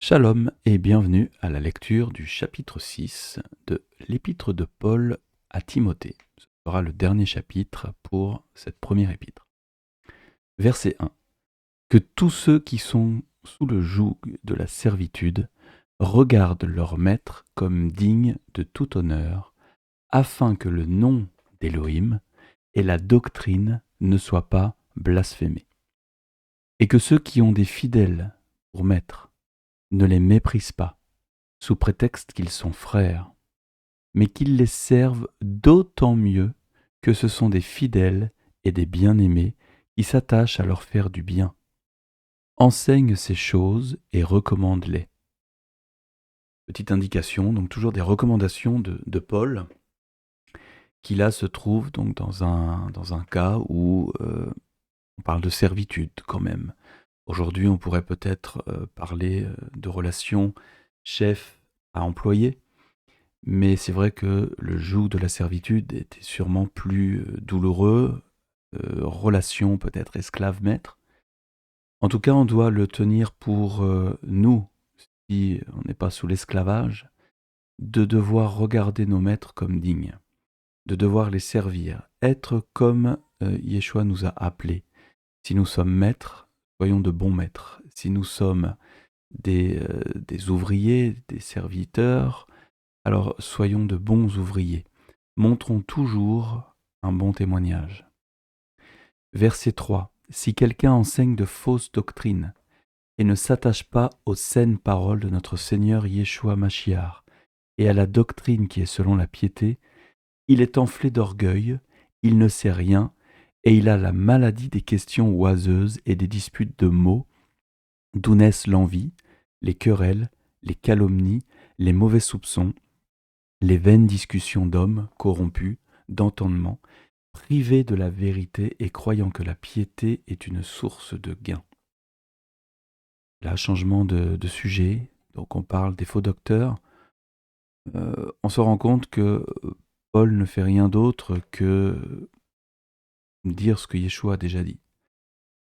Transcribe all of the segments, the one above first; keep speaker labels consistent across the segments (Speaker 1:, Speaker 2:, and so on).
Speaker 1: Shalom et bienvenue à la lecture du chapitre 6 de l'épître de Paul à Timothée. Ce sera le dernier chapitre pour cette première épître. Verset 1. Que tous ceux qui sont sous le joug de la servitude regardent leur maître comme digne de tout honneur, afin que le nom d'Élohim et la doctrine ne soient pas blasphémés. Et que ceux qui ont des fidèles pour maître ne les méprisent pas, sous prétexte qu'ils sont frères, mais qu'ils les servent d'autant mieux que ce sont des fidèles et des bien-aimés qui s'attachent à leur faire du bien. Enseigne ces choses et recommande-les. Petite indication, donc toujours des recommandations de Paul, qui là se trouve donc dans un cas où on parle de servitude quand même. Aujourd'hui, on pourrait peut-être parler de relations chef à employé, mais c'est vrai que le joug de la servitude était sûrement plus douloureux, relation peut-être esclave-maître. En tout cas, on doit le tenir pour nous, si on n'est pas sous l'esclavage, de devoir regarder nos maîtres comme dignes, de devoir les servir, être comme Yeshua nous a appelés. Si nous sommes maîtres, soyons de bons maîtres. Si nous sommes des ouvriers, des serviteurs, alors soyons de bons ouvriers. Montrons toujours un bon témoignage. Verset 3. Si quelqu'un enseigne de fausses doctrines et ne s'attache pas aux saines paroles de notre Seigneur Yeshua Mashiach et à la doctrine qui est selon la piété, il est enflé d'orgueil, il ne sait rien et il a la maladie des questions oiseuses et des disputes de mots, d'où naissent l'envie, les querelles, les calomnies, les mauvais soupçons, les vaines discussions d'hommes corrompus, d'entendement, privés de la vérité et croyant que la piété est une source de gain. Là, changement de sujet, donc on parle des faux docteurs. On se rend compte que Paul ne fait rien d'autre que dire ce que Yeshua a déjà dit.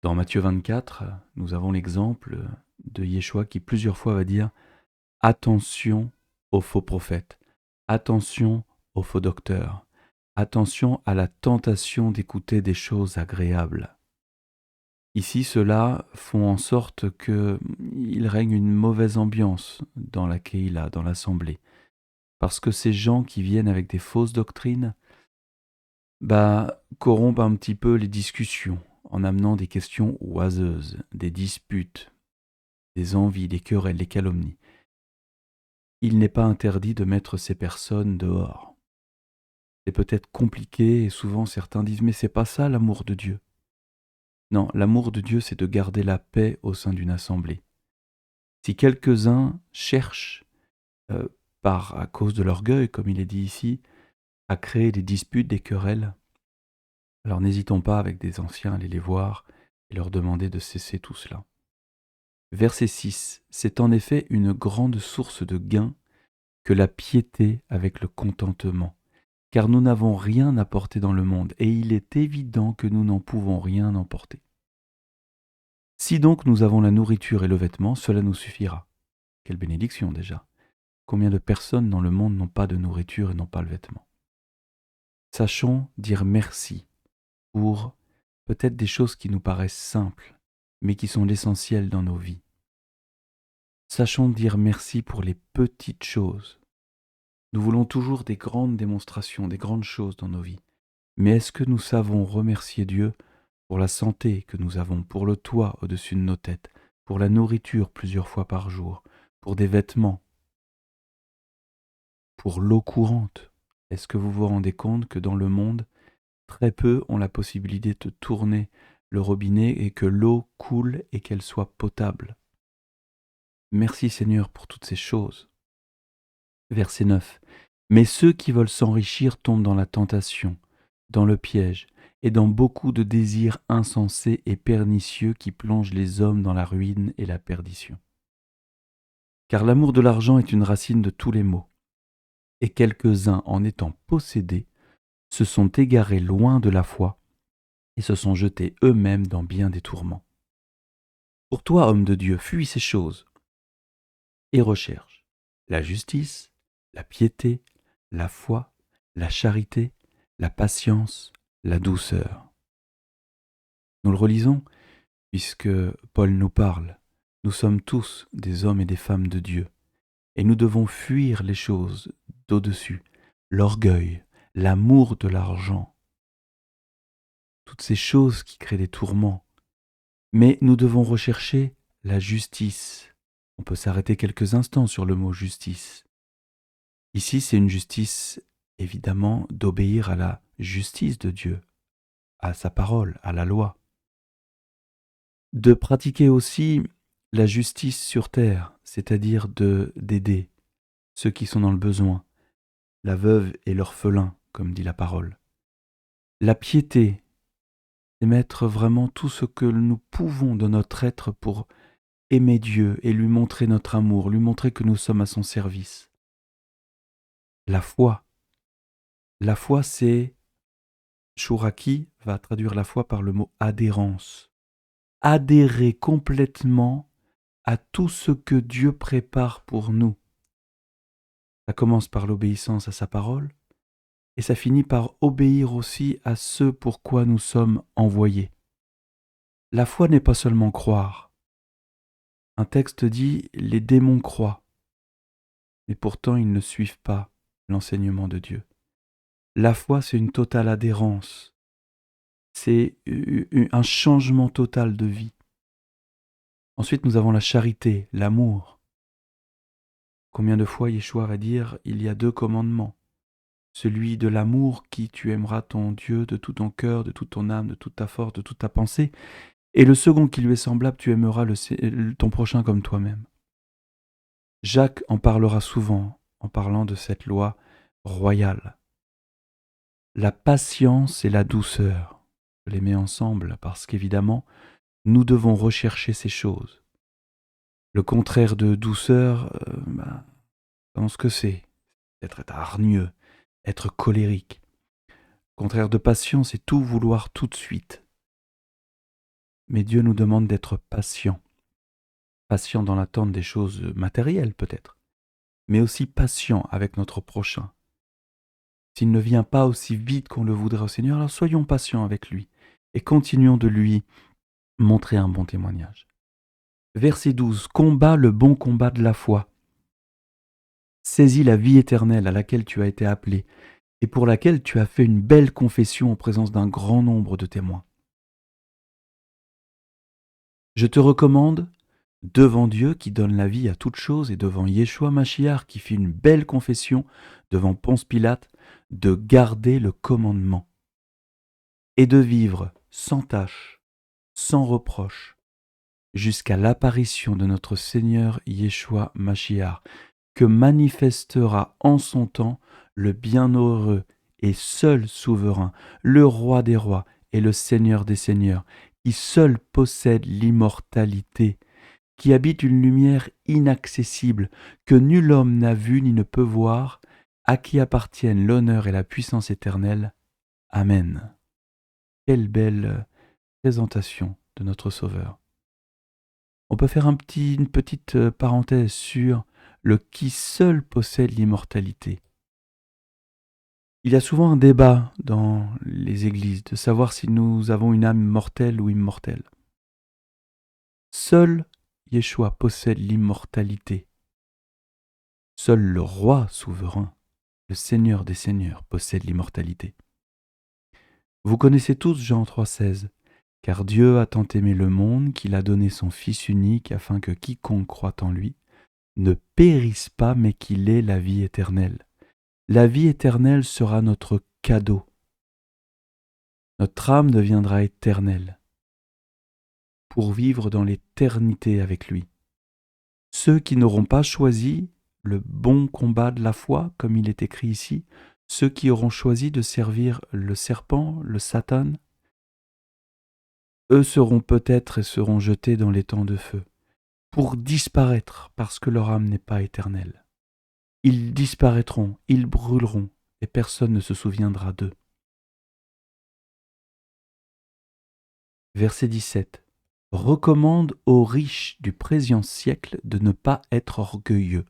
Speaker 1: Dans Matthieu 24, nous avons l'exemple de Yeshua qui plusieurs fois va dire « Attention aux faux prophètes, attention aux faux docteurs, attention à la tentation d'écouter des choses agréables. » Ici, ceux-là font en sorte qu'il règne une mauvaise ambiance dans la Keïla, dans l'assemblée. Parce que ces gens qui viennent avec des fausses doctrines, corrompent un petit peu les discussions en amenant des questions oiseuses, des disputes, des envies, des querelles, des calomnies. Il n'est pas interdit de mettre ces personnes dehors. C'est peut-être compliqué et souvent certains disent « mais c'est pas ça l'amour de Dieu ». Non, l'amour de Dieu, c'est de garder la paix au sein d'une assemblée. Si quelques-uns cherchent, à cause de l'orgueil, comme il est dit ici, à créer des disputes, des querelles, alors n'hésitons pas avec des anciens à aller les voir et leur demander de cesser tout cela. Verset 6. C'est en effet une grande source de gain que la piété avec le contentement, car nous n'avons rien à porter dans le monde, et il est évident que nous n'en pouvons rien emporter. Si donc nous avons la nourriture et le vêtement, cela nous suffira. Quelle bénédiction déjà. Combien de personnes dans le monde n'ont pas de nourriture et n'ont pas le vêtement? Sachons dire merci pour peut-être des choses qui nous paraissent simples, mais qui sont l'essentiel dans nos vies. Sachons dire merci pour les petites choses. Nous voulons toujours des grandes démonstrations, des grandes choses dans nos vies. Mais est-ce que nous savons remercier Dieu pour la santé que nous avons, pour le toit au-dessus de nos têtes, pour la nourriture plusieurs fois par jour, pour des vêtements, pour l'eau courante? Est-ce que vous vous rendez compte que dans le monde, très peu ont la possibilité de tourner le robinet et que l'eau coule et qu'elle soit potable? Merci Seigneur pour toutes ces choses. Verset 9. Mais ceux qui veulent s'enrichir tombent dans la tentation, dans le piège, et dans beaucoup de désirs insensés et pernicieux qui plongent les hommes dans la ruine et la perdition. Car l'amour de l'argent est une racine de tous les maux, et quelques-uns, en étant possédés, se sont égarés loin de la foi et se sont jetés eux-mêmes dans bien des tourments. Pour toi, homme de Dieu, fuis ces choses. et recherche la justice, la piété, la foi, la charité, la patience, la douceur. Nous le relisons puisque Paul nous parle. Nous sommes tous des hommes et des femmes de Dieu et nous devons fuir les choses d'au-dessus, l'orgueil, l'amour de l'argent, toutes ces choses qui créent des tourments. Mais nous devons rechercher la justice. On peut s'arrêter quelques instants sur le mot justice. Ici, c'est une justice, évidemment, d'obéir à la justice de Dieu, à sa parole, à la loi. De pratiquer aussi la justice sur terre, c'est-à-dire d'aider ceux qui sont dans le besoin, la veuve et l'orphelin, comme dit la parole. La piété, c'est mettre vraiment tout ce que nous pouvons de notre être pour aimer Dieu et lui montrer notre amour, lui montrer que nous sommes à son service. La foi c'est, Chouraki va traduire la foi par le mot adhérence. Adhérer complètement à tout ce que Dieu prépare pour nous. Ça commence par l'obéissance à sa parole et ça finit par obéir aussi à ce pour quoi nous sommes envoyés. La foi n'est pas seulement croire. Un texte dit « les démons croient », mais pourtant ils ne suivent pas l'enseignement de Dieu. La foi, c'est une totale adhérence, c'est un changement total de vie. Ensuite, nous avons la charité, l'amour. Combien de fois Yeshua va dire « il y a 2 commandements ». Celui de l'amour qui tu aimeras ton Dieu de tout ton cœur, de toute ton âme, de toute ta force, de toute ta pensée. Et le second qui lui est semblable, tu aimeras ton prochain comme toi-même. Jacques en parlera souvent en parlant de cette loi royale. La patience et la douceur, je les mets ensemble parce qu'évidemment, nous devons rechercher ces choses. Le contraire de douceur, dans ce que c'est, être hargneux, être colérique. Le contraire de patience, c'est tout vouloir tout de suite. Mais Dieu nous demande d'être patient. Patient dans l'attente des choses matérielles peut-être, mais aussi patient avec notre prochain. S'il ne vient pas aussi vite qu'on le voudrait au Seigneur, alors soyons patients avec lui et continuons de lui montrer un bon témoignage. Verset 12. Combat le bon combat de la foi. Saisis la vie éternelle à laquelle tu as été appelé et pour laquelle tu as fait une belle confession en présence d'un grand nombre de témoins. Je te recommande, devant Dieu qui donne la vie à toutes choses et devant Yeshua Mashiach qui fit une belle confession devant Ponce Pilate, de garder le commandement et de vivre sans tache, sans reproche, jusqu'à l'apparition de notre Seigneur Yeshua Mashiach, que manifestera en son temps le bienheureux et seul souverain, le roi des rois et le Seigneur des seigneurs, qui seul possède l'immortalité, qui habite une lumière inaccessible, que nul homme n'a vue ni ne peut voir, à qui appartiennent l'honneur et la puissance éternelle. Amen. Quelle belle présentation de notre Sauveur. On peut faire une petite parenthèse sur le qui seul possède l'immortalité. Il y a souvent un débat dans les églises de savoir si nous avons une âme mortelle ou immortelle. Seul Yeshua possède l'immortalité. Seul le roi souverain, le Seigneur des seigneurs, possède l'immortalité. Vous connaissez tous Jean 3,16. Car Dieu a tant aimé le monde qu'il a donné son Fils unique afin que quiconque croit en lui ne périsse pas mais qu'il ait la vie éternelle. La vie éternelle sera notre cadeau. Notre âme deviendra éternelle pour vivre dans l'éternité avec lui. Ceux qui n'auront pas choisi le bon combat de la foi, comme il est écrit ici, ceux qui auront choisi de servir le serpent, le Satan, eux seront peut-être et seront jetés dans les temps de feu, pour disparaître parce que leur âme n'est pas éternelle. Ils disparaîtront, ils brûleront, et personne ne se souviendra d'eux. Verset 17. recommande aux riches du présent siècle de ne pas être orgueilleux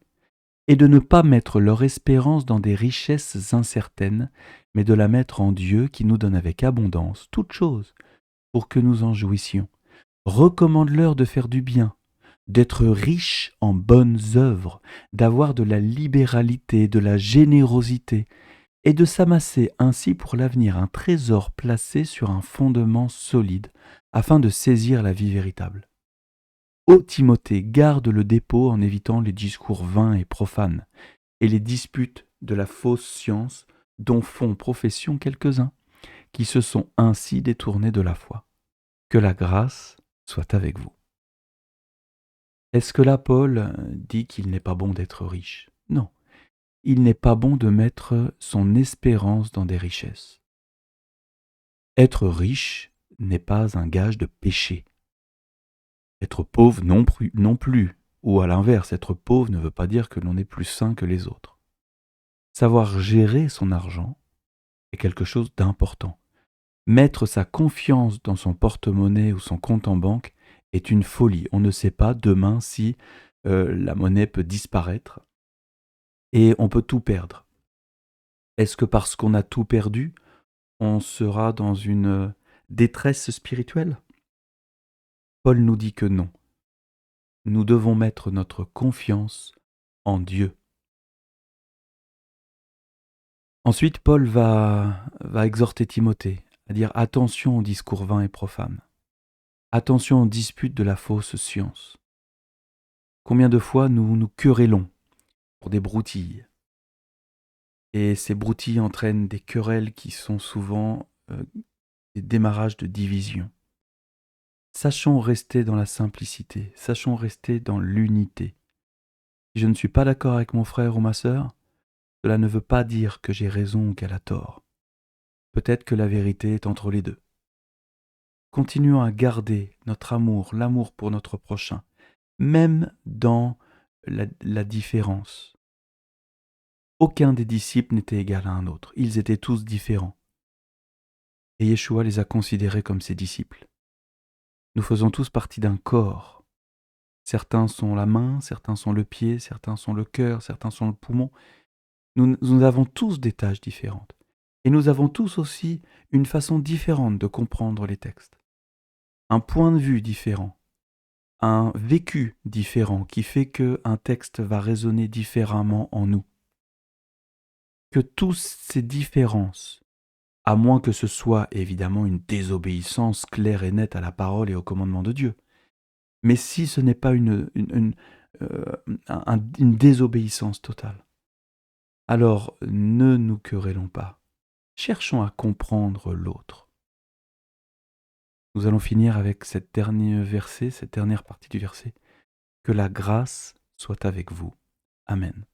Speaker 1: et de ne pas mettre leur espérance dans des richesses incertaines, mais de la mettre en Dieu qui nous donne avec abondance toutes choses pour que nous en jouissions. Recommande-leur de faire du bien, d'être riches en bonnes œuvres, d'avoir de la libéralité, de la générosité, et de s'amasser ainsi pour l'avenir un trésor placé sur un fondement solide, afin de saisir la vie véritable. Ô Timothée, garde le dépôt en évitant les discours vains et profanes, et les disputes de la fausse science dont font profession quelques-uns, qui se sont ainsi détournés de la foi. Que la grâce soit avec vous. Est-ce que là, Paul dit qu'il n'est pas bon d'être riche? Non, il n'est pas bon de mettre son espérance dans des richesses. Être riche n'est pas un gage de péché. Être pauvre non plus, ou à l'inverse, être pauvre ne veut pas dire que l'on est plus sain que les autres. Savoir gérer son argent est quelque chose d'important. Mettre sa confiance dans son porte-monnaie ou son compte en banque est une folie. On ne sait pas demain si la monnaie peut disparaître et on peut tout perdre. Est-ce que parce qu'on a tout perdu, on sera dans une détresse spirituelle? Paul nous dit que non. Nous devons mettre notre confiance en Dieu. Ensuite, Paul va exhorter Timothée à dire attention aux discours vains et profanes. Attention aux disputes de la fausse science. Combien de fois nous nous querellons pour des broutilles. Et ces broutilles entraînent des querelles qui sont souvent des démarrages de division. Sachons rester dans la simplicité, sachons rester dans l'unité. Si je ne suis pas d'accord avec mon frère ou ma sœur, cela ne veut pas dire que j'ai raison ou qu'elle a tort. Peut-être que la vérité est entre les deux. Continuons à garder notre amour, l'amour pour notre prochain, même dans la différence. Aucun des disciples n'était égal à un autre, ils étaient tous différents. Et Yeshua les a considérés comme ses disciples. Nous faisons tous partie d'un corps. Certains sont la main, certains sont le pied, certains sont le cœur, certains sont le poumon. Nous avons tous des tâches différentes. Et nous avons tous aussi une façon différente de comprendre les textes. Un point de vue différent, un vécu différent qui fait qu'un texte va résonner différemment en nous. Que toutes ces différences, à moins que ce soit évidemment une désobéissance claire et nette à la parole et au commandement de Dieu, mais si ce n'est pas une désobéissance totale, alors ne nous querellons pas. Cherchons à comprendre l'autre. Nous allons finir avec cette dernière partie du verset. Que la grâce soit avec vous. Amen.